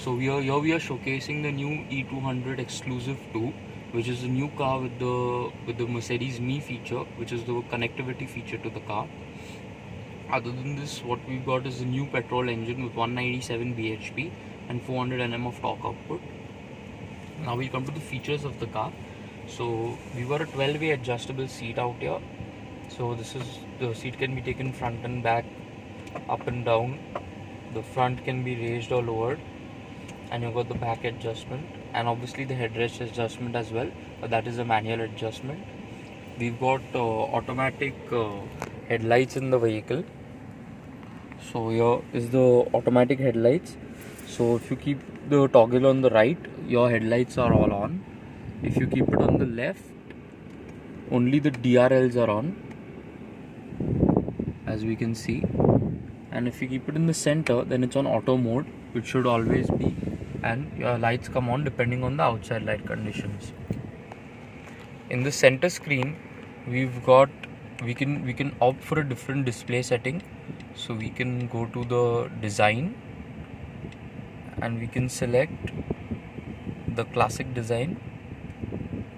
So we are showcasing the new E200 Exclusive 2, which is a new car with the Mercedes Me feature, which is the connectivity feature to the car. Other than this, what we've got is a new petrol engine with 197 bhp and 400 Nm of torque output. Now we come to the features of the car. So we've got a 12-way adjustable seat out here. So the seat can be taken front and back, up and down. The front can be raised or lowered, and you've got the back adjustment, and obviously the headrest adjustment as well, but that is a manual adjustment. We've got automatic headlights in the vehicle. So here is the automatic headlights. So if you keep the toggle on the right, your headlights are all on. If you keep it on the left, only the DRLs are on, as we can see. And if you keep it in the center, then it's on auto mode, which should always be, and your lights come on depending on the outside light conditions. In the center screen, we've got we can opt for a different display setting. So we can go to the design and we can select the classic design,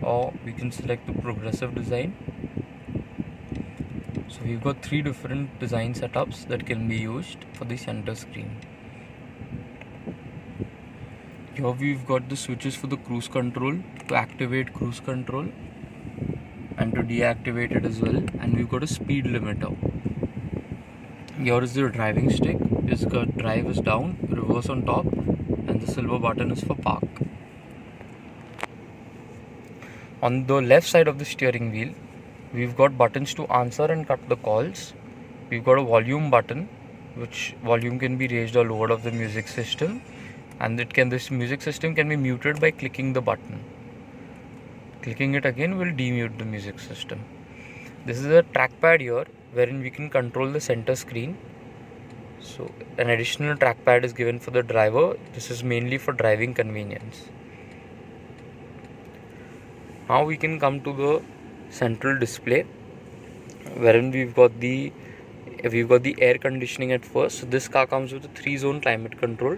or we can select the progressive design. So we've got 3 different design setups that can be used for the center screen. Here we've got the switches for the cruise control, to activate cruise control and to deactivate it as well, and we've got a speed limiter. Here is the driving stick. It's got drive is down, reverse on top, and the silver button is for park. On the left side of the steering wheel, we've got buttons to answer and cut the calls. We've got a volume button, which volume can be raised or lowered of the music system, and this music system can be muted by clicking the button. Clicking it again will demute the music system. This is a trackpad here, wherein we can control the center screen. So an additional trackpad is given for the driver. This is mainly for driving convenience. Now we can come to the central display, wherein we've got the air conditioning at first. So this car comes with a 3-zone climate control,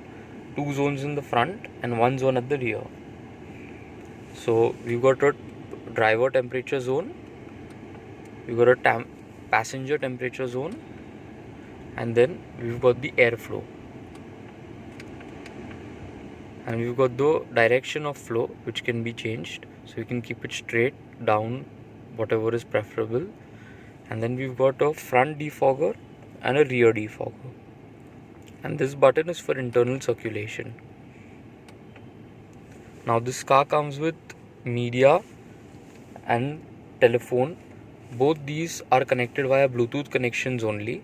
2 zones in the front and 1 zone at the rear. So we've got a driver temperature zone, we've got a passenger temperature zone, and then we've got the airflow, and we've got the direction of flow, which can be changed. So you can keep it straight, down, whatever is preferable. And then we've got a front defogger and a rear defogger, and this button is for internal circulation. Now this car comes with media and telephone. Both these are connected via Bluetooth connections only,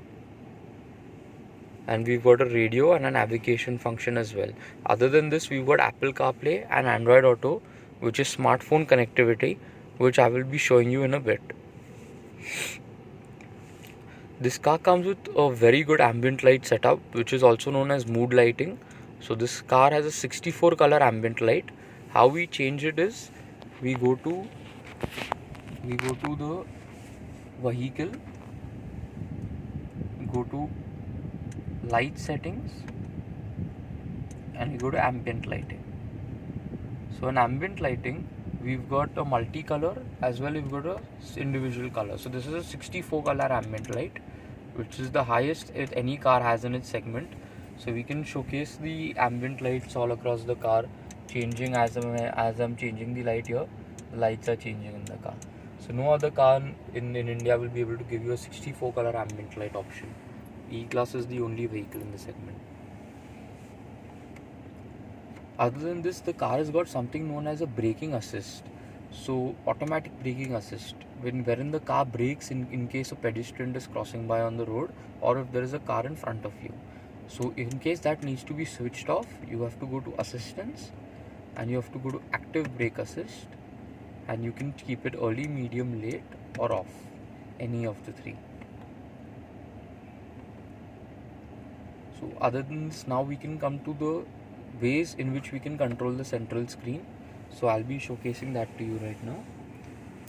and we've got a radio and a navigation function as well. Other than this, we've got Apple CarPlay and Android Auto, which is smartphone connectivity, which I will be showing you in a bit. This car comes with a very good ambient light setup, which is also known as mood lighting. So this car has a 64 color ambient light. How we change it is, we go to the vehicle, go to light settings, and we go to ambient lighting. So in ambient lighting, we've got a multicolor as well, we've got a individual color. So this is a 64 color ambient light, which is the highest any car has in its segment. So we can showcase the ambient lights all across the car, changing as I'm changing the light here, the lights are changing in the car. So no other car in India will be able to give you a 64 color ambient light option. E-Class is the only vehicle in the segment. Other than this, the car has got something known as a braking assist. So automatic braking assist, wherein the car brakes in case a pedestrian is crossing by on the road, or if there is a car in front of you. So in case that needs to be switched off, you have to go to assistance and you have to go to active brake assist, and you can keep it early, medium, late, or off, any of the 3. So other than this, now we can come to the ways in which we can control the central screen. So I'll be showcasing that to you right now.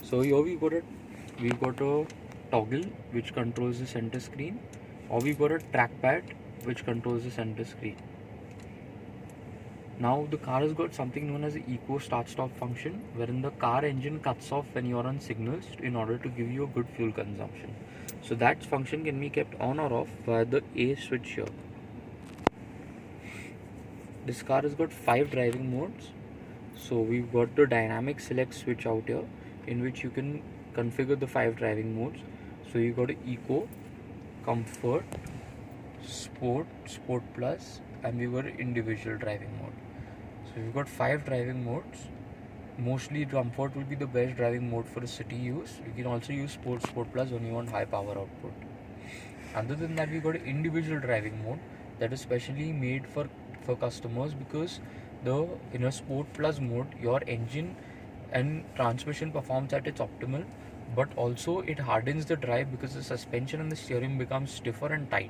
So here we've got a toggle which controls the center screen, or we've got a trackpad which controls the center screen. Now the car has got something known as the eco start-stop function, wherein the car engine cuts off when you're on signals in order to give you a good fuel consumption. So that function can be kept on or off via the A switch here. This car has got 5 driving modes. So we've got the dynamic select switch out here, in which you can configure the 5 driving modes. So you got Eco, Comfort, Sport, Sport Plus, and we've got individual driving mode. So we've got 5 driving modes. Mostly Comfort will be the best driving mode for a city use. You can also use Sport, Sport Plus when you want high power output. Other than that, we've got an individual driving mode that is specially made for customers, because in a Sport Plus mode, your engine and transmission performs at its optimal, but also it hardens the drive because the suspension and the steering becomes stiffer and tight.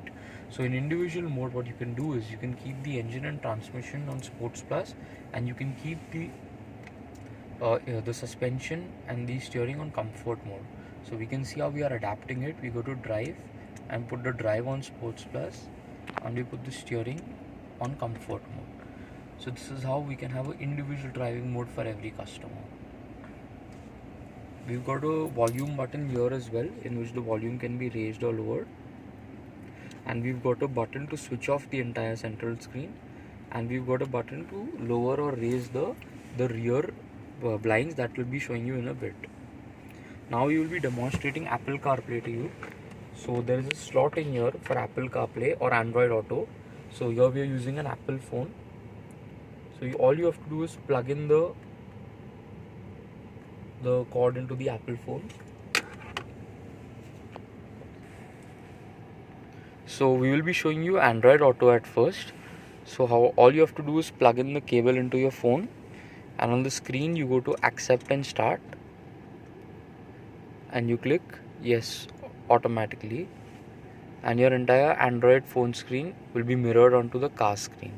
So in individual mode, what you can do is you can keep the engine and transmission on Sports Plus, and you can keep the suspension and the steering on Comfort mode. So we can see how we are adapting it. We go to drive and put the drive on Sports Plus, and we put the steering on Comfort mode. So this is how we can have an individual driving mode for every customer. We've got a volume button here as well, in which the volume can be raised or lowered, and we've got a button to switch off the entire central screen, and we've got a button to lower or raise the rear blinds that will be showing you in a bit. Now we will be demonstrating Apple CarPlay to you. So there is a slot in here for Apple CarPlay or Android Auto. So here we are using an Apple phone. So all you have to do is plug in the cord into the Apple phone. So we will be showing you Android Auto at first. So all you have to do is plug in the cable into your phone, and on the screen you go to accept and start, and you click yes automatically, and your entire Android phone screen will be mirrored onto the car screen.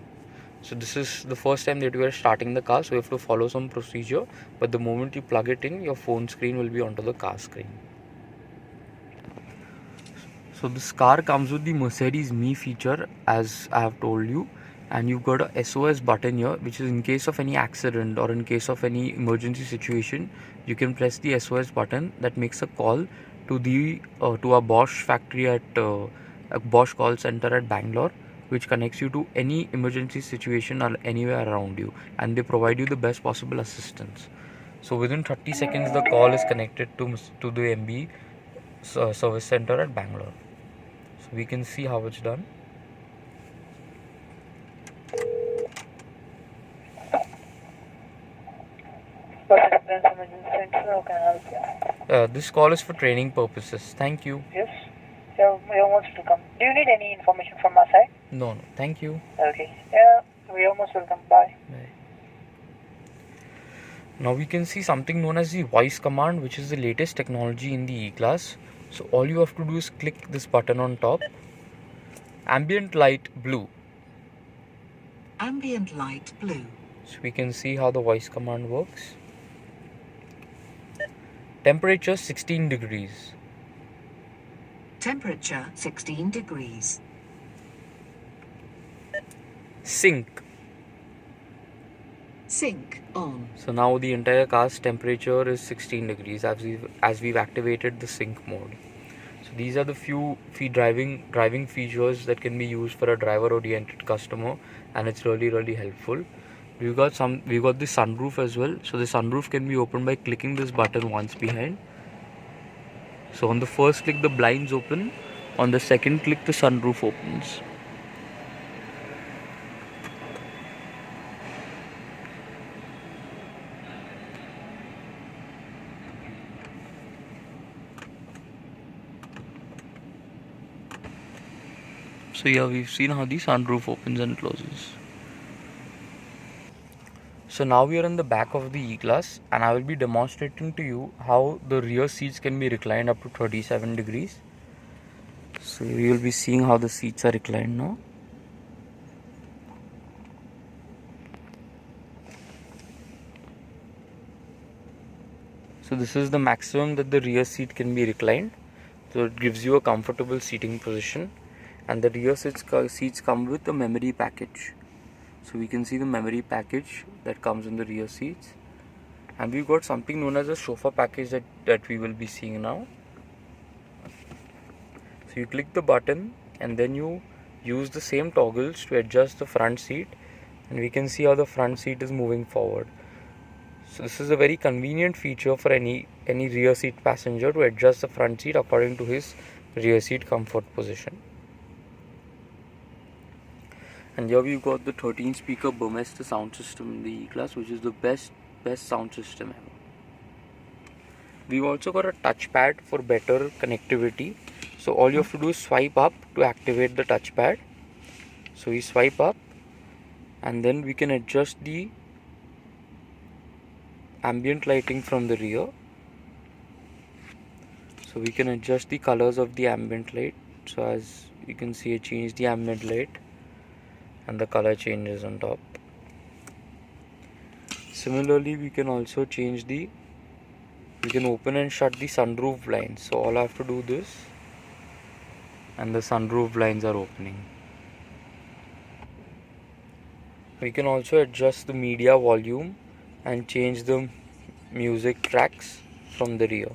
So this is the first time that you are starting the car, so you have to follow some procedure, but the moment you plug it in, your phone screen will be onto the car screen. So this car comes with the Mercedes Me feature, as I have told you, and you've got a SOS button here, which is in case of any accident or in case of any emergency situation, you can press the SOS button that makes a call to a Bosch factory at a Bosch call center at Bangalore, which connects you to any emergency situation or anywhere around you, and they provide you the best possible assistance. So within 30 seconds the call is connected to the MB service center at Bangalore. So we can see how it's done. This call is for training purposes. Thank you. Yes. You're most welcome. Do you need any information from our side? No. Thank you. Okay. Yeah, you're most welcome. Bye. Bye. Now we can see something known as the voice command, which is the latest technology in the E-Class. So all you have to do is click this button on top. Ambient light blue. Ambient light blue. So we can see how the voice command works. Temperature 16 degrees. Temperature 16 degrees. Sync. Sync on. So now the entire car's temperature is 16 degrees as we've activated the sync mode. So these are the few driving features that can be used for a driver-oriented customer, and it's really helpful. We've got the sunroof as well. So the sunroof can be opened by clicking this button once behind. So on the first click the blinds open, on the second click the sunroof opens. So yeah, we've seen how the sunroof opens and closes. So now we are in the back of the E-Class, and I will be demonstrating to you how the rear seats can be reclined up to 37 degrees. So we will be seeing how the seats are reclined now. So this is the maximum that the rear seat can be reclined. So it gives you a comfortable seating position, and the rear seats come with a memory package. So we can see the memory package that comes in the rear seats, and we've got something known as a chauffeur package that we will be seeing now. So you click the button and then you use the same toggles to adjust the front seat, and we can see how the front seat is moving forward. So this is a very convenient feature for any rear seat passenger to adjust the front seat according to his rear seat comfort position. And here we've got the 13 speaker Burmester sound system in the E-Class, which is the best sound system ever. We've also got a touchpad for better connectivity. So all you have to do is swipe up to activate the touchpad. So we swipe up and then we can adjust the ambient lighting from the rear. So we can adjust the colors of the ambient light. So as you can see, I changed the ambient light and the color changes on top. Similarly, we can also change we can open and shut the sunroof blinds. So all I have to do this and the sunroof blinds are opening. We can also adjust the media volume and change the music tracks from the rear.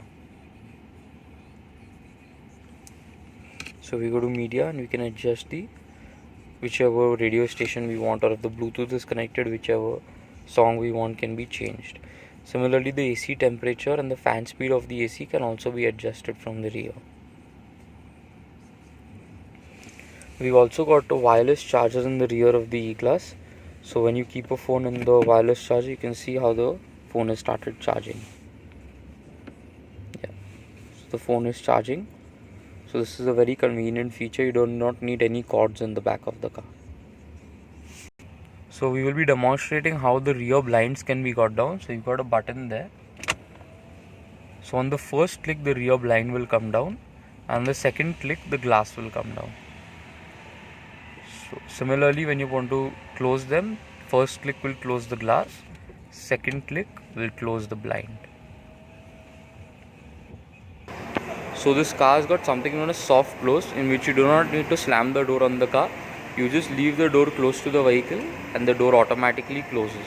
So we go to media and we can adjust whichever radio station we want, or if the Bluetooth is connected, whichever song we want can be changed. Similarly, the AC temperature and the fan speed of the AC can also be adjusted from the rear. We've also got a wireless charger in the rear of the E-Class. So when you keep a phone in the wireless charger, you can see how the phone has started charging. Yeah, so the phone is charging. So this is a very convenient feature. You do not need any cords in the back of the car. So we will be demonstrating how the rear blinds can be got down. So you've got a button there. So on the first click, the rear blind will come down, and the second click, the glass will come down. So similarly, when you want to close them, first click will close the glass, second click will close the blind. So this car has got something known as soft close, in which you do not need to slam the door on the car. You just leave the door close to the vehicle and the door automatically closes.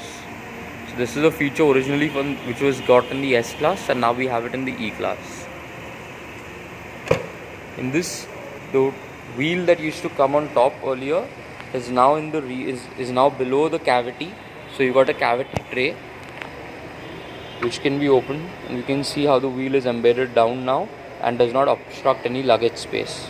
So this is a feature originally which was got in the S-Class, and now we have it in the E-Class. In this, the wheel that used to come on top earlier is now is now below the cavity. So you got a cavity tray which can be opened, and you can see how the wheel is embedded down now and does not obstruct any luggage space.